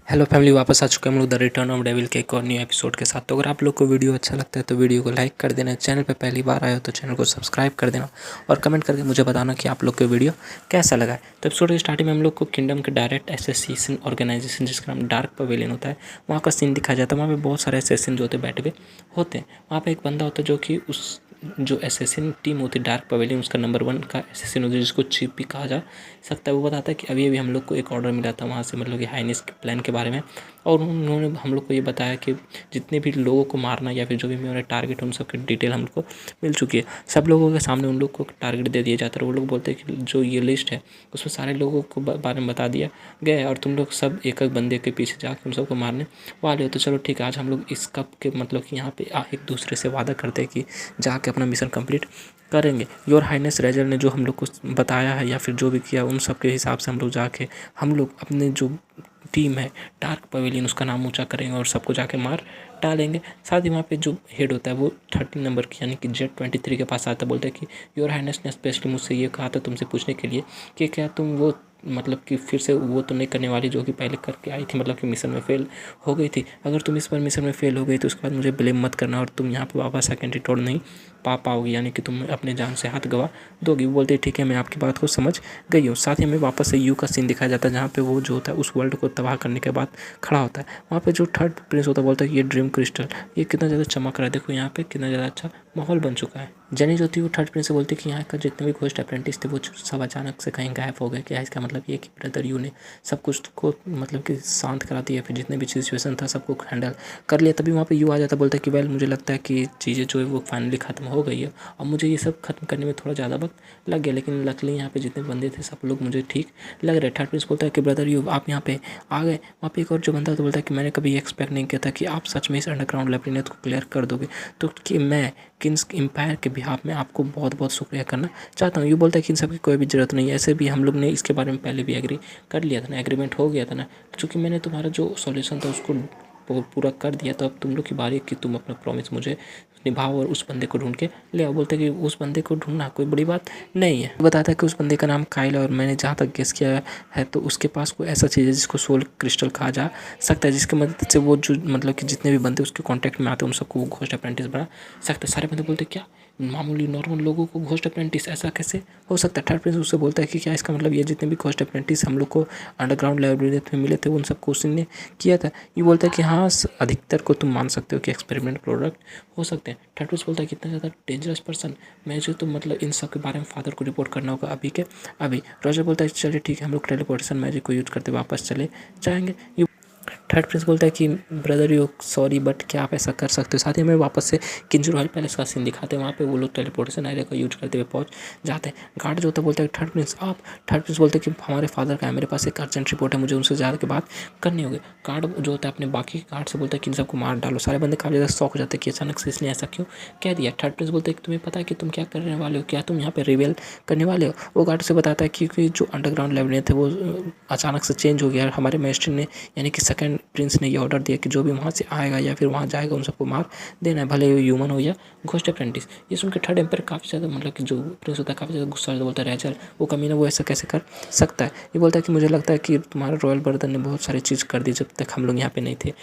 Hello family, वापस आ चुके हैं हम लोग द रिटर्न ऑफ डेविल के एक और न्यू एपिसोड के साथ। तो अगर आप लोग को वीडियो अच्छा लगता है तो वीडियो को लाइक कर देना, चैनल पे पहली बार आए हो तो चैनल को सब्सक्राइब कर देना और कमेंट करके मुझे बताना कि आप लोग को वीडियो कैसा लगा है। तो एपिसोड की स्टार्टिंग में हम लोग को किंगडम के डायरेक्ट एसोसिएशन ऑर्गेनाइजेशन, जिसका नाम डार्क पवेलियन होता है, वहाँ का सीन दिखाया जाता है। वहाँ पे बहुत सारे एसोसिएशन जो होते हैं बैठे हुए होते हैं। वहाँ पे एक बंदा होता है जो कि उस जो एसेसिन टीम होती है डार्क पवेलियन, उसका नंबर 1 का एसेसिन होता है, जिसको चीफ भी कहा जा सकता है। वो बताता है कि अभी अभी हम लोग को एक ऑर्डर मिला था वहाँ से, मतलब कि हाइनेस के प्लान के बारे में, और उन्होंने हम लोग को ये बताया कि जितने भी लोगों को मारना या फिर जो भी मेरा टारगेट, उन सब की डिटेल हम लोग को मिल चुकी है। सब लोगों के सामने उन लोग को टारगेट दे दिया जाता है। वो लोग बोलते हैं कि जो ये लिस्ट है उसमें सारे लोगों को बारे में बता दिया गया है और तुम लोग सब एक एक बंदे के पीछे जाकर उन सबको मारने वाले हो। तो चलो ठीक है, आज हम लोग इस कप के मतलब कि यहाँ पे एक दूसरे से वादा करते हैं कि जाके अपना मिशन कंप्लीट करेंगे। योर हाइनेस रेजर ने जो हम लोग को बताया है या फिर जो भी किया, उन सब के हिसाब से हम लोग जाके हम लोग अपने जो टीम है डार्क पवेलियन, उसका नाम ऊंचा करेंगे और सबको जाके मार डालेंगे। साथ ही वहाँ पे जो हेड होता है वो 13 नंबर की यानी कि Z23 के पास आता है। बोलता है कि योर हाइनेस ने स्पेशली मुझसे ये कहा था तुमसे पूछने के लिए कि क्या तुम वो मतलब कि फिर से वो तो नहीं करने वाली जो कि पहले करके आई थी, मतलब कि मिशन में फेल हो गई थी। अगर तुम इस बार मिशन में फेल हो गई तो उसके बाद मुझे ब्लेम मत करना और तुम यहाँ पे वापस सेकेंडरी टोर नहीं पा पाओगी, यानी कि तुम अपने जान से हाथ गवा दोगी। वो बोलते हैं ठीक है, मैं आपकी बात को समझ गई हूँ। साथ ही हमें वापस से यू का सीन दिखाया जाता है, जहाँ पे वो जो होता है उस वर्ल्ड को तबाह करने के बाद खड़ा होता है। वहाँ पे जो थर्ड प्रिंस होता है बोलता है कि ये ड्रीम क्रिस्टल ये कितना ज़्यादा चमक रहा है, देखो यहाँ पे कितना ज़्यादा अच्छा माहौल बन चुका है। जेनी जो थी वो थर्ड प्रिंस से बोलती है कि यहाँ का जितने भी घोस्ट अप्रेंटिस थे वो सब अचानक से कहीं गायब हो गए। क्या इसका मतलब ये कि ब्रदर यू ने सब कुछ को मतलब कि शांत करा दिया, फिर जितने भी सिचुएशन था सबको हैंडल कर लिया। तभी वहाँ पे यू आ जाता, बोलता है कि वेल मुझे लगता है कि चीज़ें जो है वो फाइनली ख़त्म हो गई है और मुझे ये सब खत्म करने में थोड़ा ज़्यादा वक्त लग गया, लेकिन लकली यहाँ पे जितने बंदे थे सब लोग मुझे ठीक लग रहे। थर्ड प्रिंस बोलता है कि ब्रदर यू आप यहाँ पे आ गए। वहाँ पे एक और जो बंदा तो बोलता है कि मैंने कभी एक्सपेक्ट नहीं किया था कि आप सच में इस अंडरग्राउंड लेबिरिंथ को क्लियर कर दोगे, तो कि मैं किंग्स एम्पायर के बिहाफ में आपको बहुत बहुत शुक्रिया करना चाहता हूँ। ये बोलता है कि इन सब की कोई भी ज़रूरत नहीं है, ऐसे भी हम लोग ने इसके बारे में पहले भी एग्री कर लिया था ना, एग्रीमेंट हो गया था ना, क्योंकि मैंने तुम्हारा जो सॉल्यूशन था उसको पूरा कर दिया। तो अब तुम लोग की बारी कि तुम अपना प्रॉमिस मुझे निभाओ और उस बंदे को ढूंढ के ले आओ। बोलते हैं कि उस बंदे को ढूंढना कोई बड़ी बात नहीं है। बताता है कि उस बंदे का नाम काइल है और मैंने जहाँ तक गेस किया है तो उसके पास कोई ऐसा चीज़ है जिसको सोल क्रिस्टल कहा जा सकता है, जिसकी मदद से वो जो मतलब कि जितने भी बंदे उसके कॉन्टैक्ट में आते हैं उन सबको वो घोस्ट अप्रेंटिस बना सकता है। सारे बंदे बोलते क्या मामूली नॉर्मल लोगों को घोस्ट अप्रेंटिस ऐसा कैसे हो सकता है। थर्ड प्रिंस उससे बोलता है कि क्या इसका मतलब ये जितने भी घोस्ट अप्रेंटिस हम लोग को अंडरग्राउंड लाइब्रेरी में मिले थे उन सबको उसी ने किया था। ये बोलता है कि हाँ अधिकतर को तुम मान सकते हो कि एक्सपेरिमेंट प्रोडक्ट हो सकते हैं। थर्ड प्रिंस बोलता है कितना ज़्यादा डेंजरस पर्सन, मुझे तो मतलब इन सब के बारे में फादर को रिपोर्ट करना होगा अभी के अभी। रॉजर बोलता है चलिए ठीक है, हम लोग टेलीपोर्टेशन मैजिक को यूज करते वापस चले जाएंगे। थर्ड प्रिंस बोलता है कि ब्रदर यू सॉरी बट क्या आप ऐसा कर सकते हो। साथ ही हमें वापस से किंजर रॉयल पैलेस का सीन दिखाते हैं। वहाँ पे वो लोग टेलीपोर्टेशन एरिया का यूज करते हुए पहुँच जाते हैं। गार्ड जो होता है बोलता है थर्ड प्रिंस आप। थर्ड प्रिंस बोलते हैं कि हमारे फादर का है, मेरे पास एक अर्जेंट रिपोर्ट है, मुझे उनसे ज़्यादा की बात करनी होगी। गार्ड जो होता है अपने बाकी गार्ड से बोलता है कि इन सबको मार डालो। सारे बंदे काफ़ी ज़्यादा शौक हो जाते हैं कि अचानक से इसने ऐसा क्यों कह दिया। थर्ड प्रिंस बोलते हैं कि तुम्हें पता है कि तुम क्या करने वाले हो, क्या तुम यहाँ पे रिवेल करने वाले हो। वो गार्ड से बताता है क्योंकि जो अंडरग्राउंड लेबिरिंथ है वो अचानक से चेंज हो गया। हमारे मैजिस्ट्रेट ने यानी कि सेकंड प्रिंस ने ये ऑर्डर दिया कि जो भी वहाँ से आएगा या फिर वहाँ जाएगा उन सबको मार देना है, भले वो ह्यूमन हो या घोस्ट अप्रेंटिस। ये सुन के थर्ड एम्पायर काफ़ी ज़्यादा मतलब कि जो प्रिंस होता है काफ़ी ज़्यादा गुस्सा बोलता है रेचल वो कमीना वो ऐसा कैसे कर सकता है। ये बोलता है कि मुझे लगता है कि तुम्हारा रॉयल ब्रदर ने बहुत सारी चीज़ कर दी जब तक हम लोग यहाँ पे नहीं थे।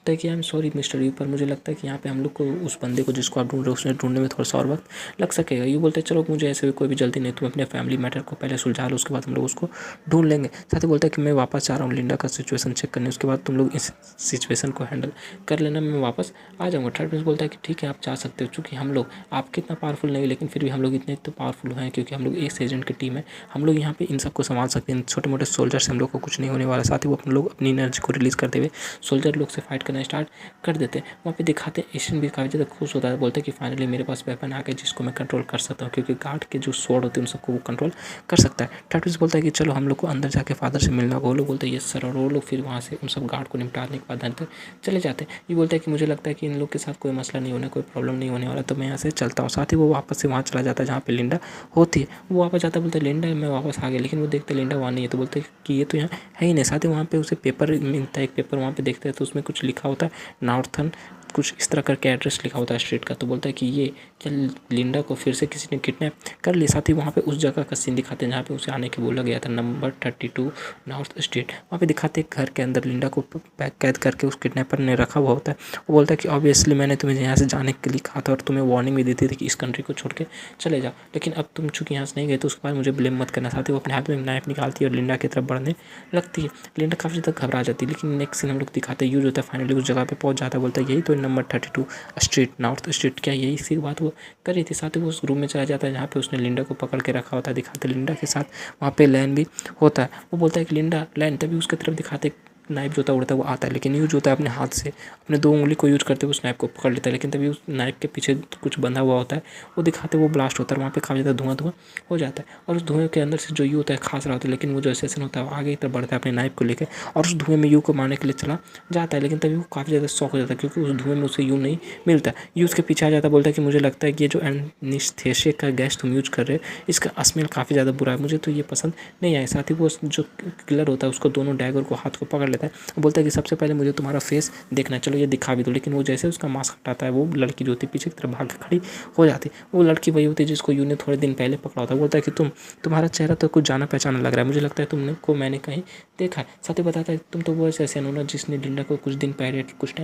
बोलता है कि I am sorry mister you, पर मुझे लगता है कि यहाँ पे हम लोग को उस बंदे को जिसको आप ढूंढ रहे हो उसने ढूंढने में थोड़ा सा और वक्त लग सकेगा। ये बोलते हैं चलो मुझे ऐसे भी कोई भी जल्दी नहीं, तुम अपने फैमिली मैटर को पहले सुलझा लो, उसके बाद हम लोग उसको ढूंढ लेंगे। साथ ही बोलता है कि मैं वापस जा रहा हूँ लिंडा का सिचुएशन चेक करने, उसके बाद तुम लोग इस सिचुएशन को हैंडल कर लेना, मैं वापस आ जाऊँगा। थर्ड प्रिंस बोलता है कि ठीक है आप जा सकते हो, चूँकि हम लोग आपके इतना पावरफुल नहीं लेकिन फिर भी हम लोग इतने तो पावरफुल हैं क्योंकि हम लोग एक एजेंट की टीम है, हम लोग यहाँ पे इन सबको संभाल सकते हैं। छोटे मोटे सोल्जर से हम लोग को कुछ नहीं होने वाला। साथ ही वो अपने लोग अपनी एनर्जी को रिलीज़ करते हुए सोल्जर लोग से फाइट करना स्टार्ट कर देते हैं। वहाँ पे दिखाते हैं एशियन भी काफ़ी ज़्यादा खुश होता है, बोलते हैं कि फाइनली मेरे पास वेपन आ गया जिसको मैं कंट्रोल कर सकता हूँ, क्योंकि गार्ड के जो स्वॉर्ड होते हैं उन सबको वो कंट्रोल कर सकता है। थर्ड प्रिंस बोलता है कि चलो हम लोग को अंदर जाके फादर से मिलना होगा। वो लोग बोलते हैं यस सर, और वो लोग फिर वहाँ से उन सब गार्ड को निपटाने के बाद अंदर चले जाते हैं। ये बोलता है कि मुझे लगता है कि इन लोग के साथ कोई मसला नहीं होना, कोई प्रॉब्लम नहीं होने वाला, तो मैं यहाँ से चलता हूँ। साथ ही वो वापस से वहाँ चला जाता है जहाँ पे लिंडा होती है। वो वापस जाता है, बोलता है लिंडा मैं वापस आ गया, लेकिन वो देखते लिंडा वहाँ नहीं है, तो बोलते हैं कि ये तो यहाँ है ही नहीं। साथ ही वहाँ पे उसे पेपर मिलता है, एक पेपर वहाँ पे देखते हैं तो उसमें कुछ लिखा होता है नॉर्थन कुछ इस तरह करके एड्रेस लिखा होता है स्ट्रीट का। तो बोलता है कि ये क्या लिंडा को फिर से किसी ने किडनैप कर लिया। साथ ही वहाँ पे उस जगह का सीन दिखाते हैं जहाँ पे उसे आने के बोला गया था, नंबर 32 नॉर्थ स्ट्रीट। वहाँ पे दिखाते हैं घर के अंदर लिंडा को कैद करके उस किडनैपर ने रखा हुआ होता है। वो बोलता है कि ऑब्वियसली मैंने तुम्हें यहाँ से जाने के लिए कहा था और तुम्हें वार्निंग भी दी थी कि इस कंट्री को छोड़ के चले जाओ, लेकिन अब तुम चूंकि यहाँ से नहीं गए तो उसके बाद मुझे ब्लेम मत करना। साथ ही वो अपने हाथ में नाइफ निकालती है और लिंडा की तरफ बढ़ने लगती है। लिंडा काफ़ी ज़्यादा घबरा जाती है, लेकिन नेक्स्ट सीन हम लोग दिखाते हैं यूज होता है, फाइनली उस जगह पे पहुंच जाता है। बोलता है यही तो नंबर 32 स्ट्रीट नॉर्थ स्ट्रीट, क्या यही सी बात वो कर रही थी। साथ ही वो उस रूम में चला जाता है जहाँ पे उसने लिंडा को पकड़ के रखा होता है। दिखाते लिंडा के साथ वहाँ पे लैन भी होता है। वो बोलता है कि लिंडा लैन, तभी उसकी तरफ दिखाते नाइफ जो होता है उड़ता है वो आता है, लेकिन यूज होता है अपने हाथ से अपने 2 उंगली को यूज करते हुए उस नाइफ को पकड़ लेता है, लेकिन तभी उस नाइफ के पीछे कुछ बंधा हुआ होता है। वो दिखाते वो ब्लास्ट होता है, वहाँ पे काफ़ी ज़्यादा धुआं धुआं हो जाता है और उस धुएं के अंदर से जो यू होता है खास रहा होता है, लेकिन वो जो एसेसन होता है वो आगे की तरफ बढ़ता है अपने नाइफ को लेकर और उस धुएं में यू को मारने के लिए चला जाता है। लेकिन तभी वो काफ़ी ज़्यादा शॉक हो जाता है क्योंकि उस धुएं में उसे यू नहीं मिलता। यू उसके पीछे आ जाता है, बोलता है कि मुझे लगता है कि ये जो एनेस्थेसिया का गैस तुम यूज कर रहे हो इसका स्मेल काफ़ी ज़्यादा बुरा है, मुझे तो ये पसंद नहीं आया। साथ ही वो जो किलर होता है उसको दोनों डैगर को हाथ को पकड़ लेता है। बोलता है कि सबसे पहले मुझे तुम्हारा फेस देखना है, चलो ये दिखा भी दो। लेकिन वो जैसे उसका मास्क हटाता है वो लड़की जो होती है पीछे की तरफ भाग के खड़ी हो जाती है। वो लड़की वही होती है जिसको यू ने थोड़े दिन पहले पकड़ा होता है। बोलता है कि तुम्हारा चेहरा तो कुछ जाना पहचाना लग रहा है, मुझे लगता है तुमने को मैंने कहीं देखा है। साथ ही बताता है तुम तो वो ऐसे हो ना जिसने लिंडा को कुछ टाइम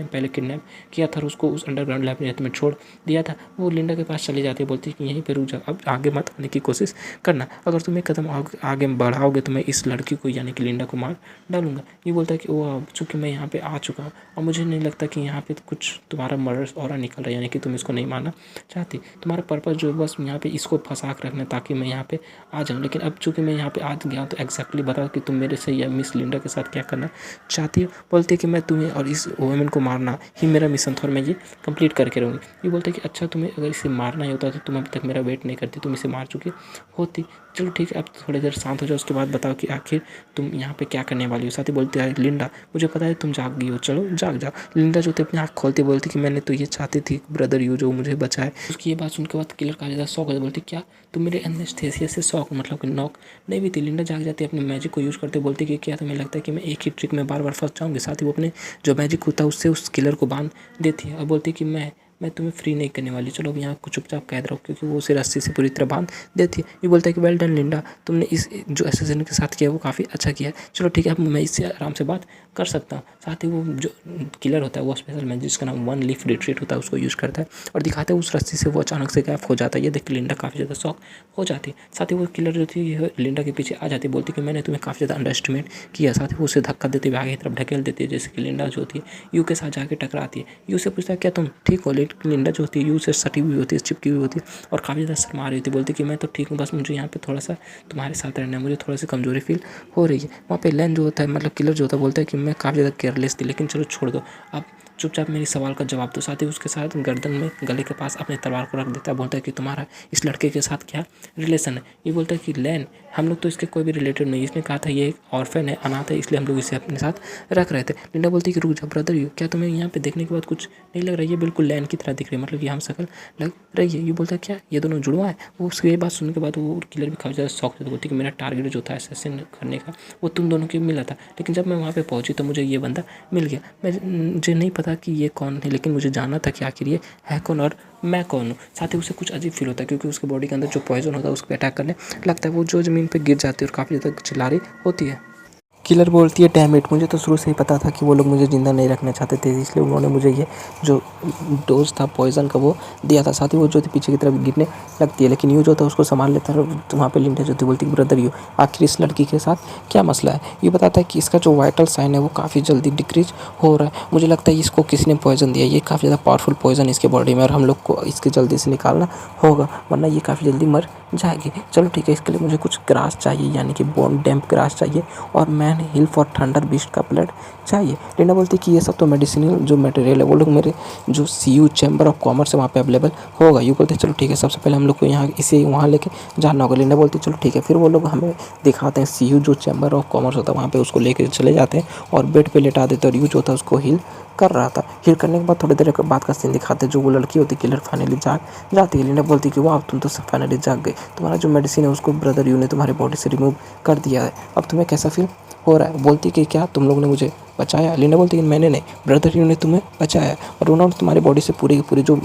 पहले किडनैप किया था और उसको उस अंडरग्राउंड लैब में छोड़ दिया था। वो लिंडा के पास चली जाती है, बोलती है कि यहीं पे रुक जा, अब आगे मत आने की कोशिश करना, अगर तुम एक कदम आगे बढ़ाओगे तो मैं इस लड़की को यानी कि लिंडा को मार डालूंगा। ये बोलता है कि वो चूँकि मैं यहाँ पे आ चुका हूँ और मुझे नहीं लगता कि यहाँ पे कुछ तुम्हारा मर्डर ऑरा निकल रहा है, यानी कि तुम इसको नहीं मारना चाहती। तुम्हारा पर्पस जो बस यहाँ पे इसको फंसा कर रखना ताकि मैं यहाँ पे आ जाऊँ, लेकिन अब चूँकि मैं यहाँ पे आ गया तो एग्जैक्टली बताओ कि तुम मेरे से या मिस लिंडा के साथ क्या करना चाहती हो। बोलती है कि मैं तुम्हें और इस वुमेन को मारना ही मेरा मिशन था और मैं ये कंप्लीट करके रहूँगी। ये बोलते हैं कि अच्छा तुम्हें अगर इसे मारना ही होता तो तुम अभी तक मेरा वेट नहीं करती, तुम इसे मार चुकी होती। चलो ठीक है, अब थोड़ी देर शांत हो जाओ, उसके बाद बताओ कि आखिर तुम यहाँ पे क्या करने वाली हो। साथ ही बोलती है लिंडा मुझे पता है तुम जाग गई हो, चलो जाग जाओ। लिंडा जो थी अपनी आँख खोलती बोलती कि मैंने तो ये चाहती थी ब्रदर यू जो मुझे बचाए। उसकी ये बात सुनने के बाद किलर काफ़ी ज़्यादा शौक हो, बोलती क्या तुम मेरे एनेस्थेसिया से शौक मतलब कि नॉक नहीं भी थी। लिंडा जाग जाती है, अपने मैजिक को यूज़ करते बोलती कि क्या तुम्हें लगता है कि मैं एक ही ट्रिक में बार बार फंस जाऊँगी। साथ ही वो अपने जो मैजिक होता है उससे उस किलर को बांध देती है और बोलती कि मैं तुम्हें फ्री नहीं करने वाली, चलो अब यहाँ को चुपचाप कैद रहो, क्योंकि वो उसे रस्सी से पूरी तरह बांध देती है। ये बोलता है कि वेल डन लिंडा, तुमने इस जो असैसिन के साथ किया वो काफ़ी अच्छा किया है, चलो ठीक है अब मैं इससे आराम से बात कर सकता हूँ। साथ ही वो जो किलर होता है वो स्पेशल मैजिक जिसका नाम 1 लीफ रिट्रीट होता है उसको यूज़ करता है और दिखाता है उस रस्सी से वो अचानक से गायब हो जाता है। ये देख के लिंडा काफ़ी ज़्यादा शॉक हो जाती है। साथ ही वो किलर जो थी लिंडा के पीछे आ जाती है, बोलती कि मैंने तुम्हें काफ़ी ज़्यादा अंडर एस्टिमेट किया। साथ ही वो उसे धक्का देते हुए आगे की तरफ ढकेल देती है, जैसे कि लिंडा जो होती है यू के साथ जाके टकराती है। यू से पूछता है क्या तुम ठीक हो, लेकिन लिंडा जो होती है यू से सटी हुई होती है, चिपकी हुई होती है और काफ़ी ज़्यादा शर्मा रही होती है। बोलती कि मैं तो ठीक हूँ, बस मुझे यहाँ पे थोड़ा सा तुम्हारे साथ रहना है, मुझे थोड़ा सी कमजोरी फील हो रही है। वहाँ पे लैन जो होता है मतलब किलर जो होता है बोलता है कि मैं काफ़ी ज़्यादा केयरलेस थी, लेकिन चलो छोड़ दो, आप चुपचाप मेरी सवाल का जवाब दो। साथ ही उसके साथ गर्दन में गले के पास अपने तलवार को रख देता है, बोलता है कि तुम्हारा इस लड़के के साथ क्या रिलेशन है। ये बोलता है कि लैन हम लोग तो इसके कोई भी रिलेटेड नहीं, इसने कहा था ये एक ऑर्फन है, अनाथ है, इसलिए हम लोग इसे अपने साथ रख रहे थे। लिंडा बोलती है कि रुक जा ब्रदर यू, क्या तुम्हें यहाँ पे देखने के बाद कुछ नहीं लग रहा है, ये बिल्कुल लैन की तरह दिख रही है, मतलब ये हम शकल लग रही है। ये बोलता है क्या ये दोनों जुड़वा है। वो उसकी ये बात सुनने के बाद वो किलर भी काफ़ी ज़्यादा शौक से बोलती है कि मेरा टारगेट जो था असैसिन करने का वो तुम दोनों के मिला था, लेकिन जब मैं वहाँ पे पहुँची तो मुझे ये बंदा मिल गया। मुझे नहीं पता कि ये कौन है, लेकिन मुझे जानना था कि आखिर ये है कौन और मैं कौन हूँ। साथ ही उसे कुछ अजीब फील होता है क्योंकि उसके बॉडी के अंदर जो पॉइजन होता है उस पर अटैक करने लगता है। वो जो ज़मीन पे गिर जाती है और काफ़ी ज़्यादा चिल्ला रही होती है। किलर बोलती है डैम इट, मुझे तो शुरू से ही पता था कि वो लोग मुझे ज़िंदा नहीं रखना चाहते थे, इसलिए उन्होंने मुझे ये जो डोज था पॉइजन का वो दिया था। साथ ही वो जो थी पीछे की तरफ गिरने लगती है, लेकिन यू जो था उसको संभाल लेता है। तो वहाँ पे लिंडा जो थी बोलती है ब्रदर यू आखिर इस लड़की के साथ क्या मसला है। ये बताता है कि इसका जो वाइटल साइन है वो काफ़ी जल्दी डिक्रीज हो रहा है, मुझे लगता है इसको किसी ने पॉइजन दिया, ये काफ़ी ज़्यादा पावरफुल पॉइजन इसके बॉडी में और हम लोग को इसके जल्दी से निकालना होगा वरना ये काफ़ी जल्दी मर जाएगी। चलो ठीक है, इसके लिए मुझे कुछ ग्रास चाहिए यानी कि बोन डैम्प ग्रास चाहिए और man hill for thunder beast का ब्लड चाहिए। लिंडा बोलती है कि ये सब तो मेडिसिनल जो मटेरियल है वो लोग मेरे जो CU चैम्बर ऑफ कॉमर्स है वहाँ पे अवेलेबल होगा। यू बोलते हैं चलो ठीक है, सबसे पहले हम लोग को यहाँ इसे वहाँ लेके जाना होगा। लिंडा बोलती है चलो ठीक है, फिर वो लोग हमें दिखाते हैं CU जो चैम्बर ऑफ कॉमर्स होता है वहाँ पे उसको लेके चले जाते हैं और बेड पे लेटा देते हैं और यू जो होता है उसको हील कर रहा था। हील करने के बाद थोड़ी देर के बाद का सीन दिखाते हैं, जो वो लड़की होती है किलर फाइनली जाग जाती है। लिंडा बोलती है कि वाह तुम तो फाइनली जाग गई, तुम्हारा जो मेडिसिन है उसको ब्रदर यू ने तुम्हारी बॉडी से रिमूव कर दिया है, अब तुम्हें कैसा फील हो रहा है। बोलती कि क्या तुम लोग ने मुझे बचाया? लिंडा बोलती कि मैंने नहीं, ब्रदर ने तुम्हें बचाया और उन्होंने तुम्हारी बॉडी से पूरी की पूरी जो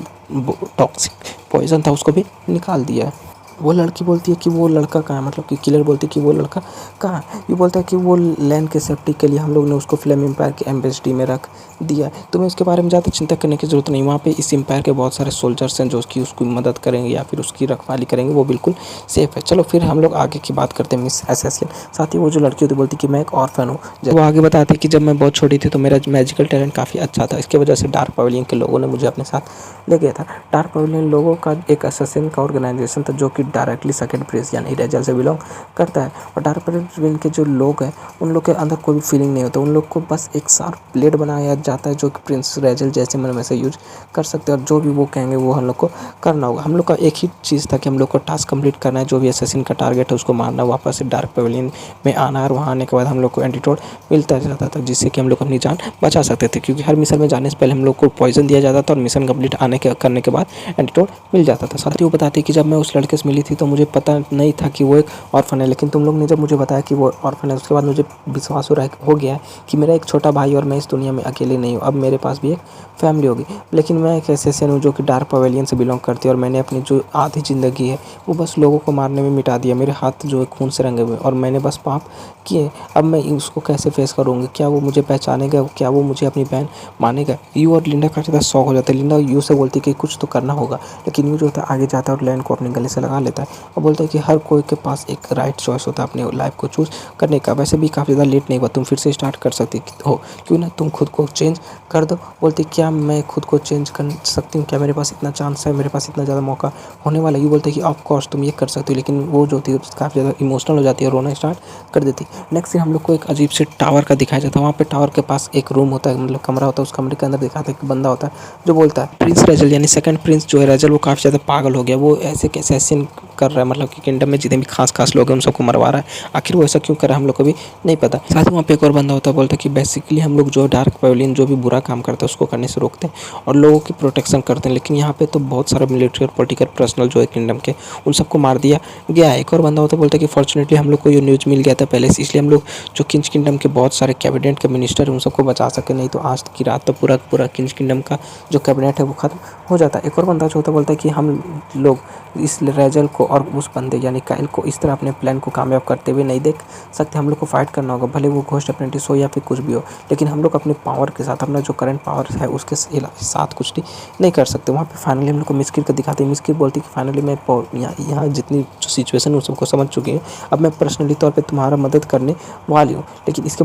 टॉक्सिक पॉइजन था उसको भी निकाल दिया है। वो लड़की बोलती है कि वो लड़का कहाँ है, मतलब कि किलर बोलती है कि वो लड़का कहाँ है। ये बोलता है कि वो लैंड के सेफ्टी के लिए हम लोग ने उसको फ्लेम एम्पायर के एम्बेसडी में रख दिया है। तुम्हें उसके बारे में ज़्यादा चिंता करने की ज़रूरत नहीं। वहाँ पे इस एम्पायर के बहुत सारे सोल्जर्स हैं जो उसकी मदद करेंगे या फिर उसकी रखवाली करेंगे, वो बिल्कुल सेफ है। चलो फिर हम लोग आगे की बात करते हैं मिस एसेसियन। साथ ही वो जो लड़की होती बोलती कि मैं एक ऑर्फन हूँ। वो आगे बताती है कि जब मैं बहुत छोटी थी तो मेरा मैजिकल टैलेंट काफ़ी अच्छा था, इसकी वजह से डार्क पवेलियन के लोगों ने मुझे अपने साथ ले गया था। डार्क पवेलियन लोगों का एक असैसिन का ऑर्गेनाइजेशन था जो कि डायरेक्टली सेकंड प्रिंस यानी रेजल से बिलोंग करता है। और डार्क पवेलियन के जो लोग हैं उन लोग के अंदर कोई भी फीलिंग नहीं होता, उन लोग को बस एक शार्प ब्लेड बनाया जाता है जो कि प्रिंस रेजल जैसे मन में से यूज कर सकते हैं और जो भी वो कहेंगे वो हम लोग को करना होगा। हम लोग का एक ही चीज़ था कि हम लोग को टास्क कंप्लीट करना है, जो भी असैसिन का टारगेट है उसको मारना, वापस से डार्क पवेलियन में आना और वहाँ आने के बाद हम लोग को एंटीडोट मिलता जाता था जिससे कि हम लोग अपनी जान बचा सकते थे, क्योंकि हर मिशन में जाने से पहले हम लोग को पॉइजन दिया जाता था और मिशन कंप्लीट करने के बाद एंटीडोट मिल जाता था। साथ ही वो बताती है कि जब मैं उस लड़के से मिली थी तो मुझे पता नहीं था कि वो एक ऑर्फन है, लेकिन तुम लोग ने जब मुझे बताया कि वो ऑर्फन है उसके बाद मुझे विश्वास हो गया कि मेरा एक छोटा भाई और मैं इस दुनिया में अकेले नहीं हूँ, अब मेरे पास भी एक फैमिली होगी। लेकिन मैं एक एसेसियन हूँ जो कि डार्क पवेलियन से बिलोंग करती है और मैंने अपनी जो आधी ज़िंदगी है वो बस लोगों को मारने में मिटा दिया। मेरे हाथ जो है खून से रंगे हुए और मैंने बस पाप किए। अब मैं उसको कैसे फेस करूँगी? क्या वो मुझे पहचानेगा? क्या वो मुझे अपनी बहन मानेगा? यू और लिंडा का ज़्यादा शौक हो जाता है। लिंडा यू से बोलती है कि कुछ तो करना होगा, लेकिन यू जो होता है आगे जाता है और लैंड को अपने गले से लगा लेता है और बोलता है कि हर कोई के पास एक राइट चॉइस होता है अपने लाइफ को चूज़ करने का। वैसे भी काफ़ी ज़्यादा लेट नहीं हुआ, तुम फिर से स्टार्ट कर सकती हो, क्यों ना तुम खुद को चेंज कर दो। बोलती क्या मैं खुद को चेंज कर सकती हूँ? क्या मेरे पास इतना चांस है? मेरे पास इतना ज़्यादा मौका होने वाला है? ये बोलते कि ऑफ कोर्स तुम ये कर सकती हो, लेकिन वो जो होती है काफ़ी ज़्यादा इमोशनल हो जाती है और रोना स्टार्ट कर देती। नेक्स्ट सीन हम लोग को एक अजीब से टावर का दिखाया जाता है। वहाँ पे टावर के पास एक रूम होता है, मतलब कमरा होता है, उस कमरे के अंदर दिखाता है कि बंदा होता है जो बोलता है प्रिंस रेजल यानी सेकंड प्रिंस जो है रेजल, वो काफ़ी ज़्यादा पागल हो गया। वो ऐसे कैसे ऐसे कर रहा है, मतलब कि किंगडम में जितने भी खास लोग हैं उन सबको मरवा रहा है। आखिर वो ऐसा क्यों कर रहा है हम लोग को भी नहीं पता। साथ ही वहाँ पे एक और बंदा होता है, बोलता है कि बेसिकली हम लोग जो डार्क पवेलियन जो भी बुरा काम करता है उसको करने से रोकते हैं और लोगों की प्रोटेक्शन करते हैं। लेकिन यहाँ पे तो बहुत सारे मिलिट्री और पॉलिटिकल पर्सनल जो है किंगडम के उन सबको मार दिया गया है। एक और बंदा होता है, बोलता है कि फॉर्चुनेटली हम लोग को ये न्यूज़ मिल गया था पहले से, इसलिए हम लोग जो किंग्स किंगडम के बहुत सारे कैबिनेट के मिनिस्टर हैं उन सबको बचा सके, नहीं तो आज की रात तो पूरा किंग्स किंगडम का जो कैबिनेट है वो खत्म हो जाता है। एक और बंदा जो होता है बोलता है कि हम लोग इस रेजल को और उस बंदे यानी काइल को इस तरह अपने प्लान को कामयाब करते हुए नहीं देख सकते। हम लोग को फाइट करना होगा, भले वो घोस्ट अप्रेंटिस हो या फिर कुछ भी हो, लेकिन हम लोग अपने पावर के साथ, अपना जो करंट पावर है उसके साथ कुछ नहीं कर सकते। वहाँ पे फाइनली हम लोग को मिस्किर को दिखाते हैं। मिस्किर बोलती है कि फाइनली मैं यहाँ जितनी जो सिचुएशन है उन सबको समझ चुकी हूँ, अब मैं पर्सनली तौर पर तुम्हारा मदद करने वाली हूँ, लेकिन इसके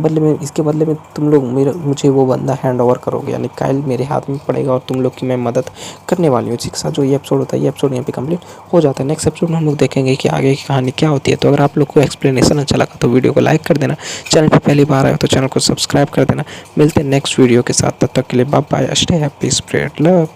बदले में तुम लोग मुझे वो बंदा हैंड ओवर करोगे, यानी काइल मेरे हाथ में पड़ेगा और तुम लोग की मैं मदद करने वाली हूँ। इसी के साथ जो ये एपिसोड होता है, ये एपिसोड यहाँ पे कंप्लीट हो जाता है। नेक्स्ट एपिसोड में हम लोग देखेंगे कि आगे की कहानी क्या होती है। तो अगर आप लोग को एक्सप्लेनेशन अच्छा लगा तो वीडियो को लाइक कर देना, चैनल पर पहली बार आए हो तो चैनल को सब्सक्राइब कर देना। मिलते हैं नेक्स्ट वीडियो के साथ, तब तक के लिए bye bye, stay happy, spread love.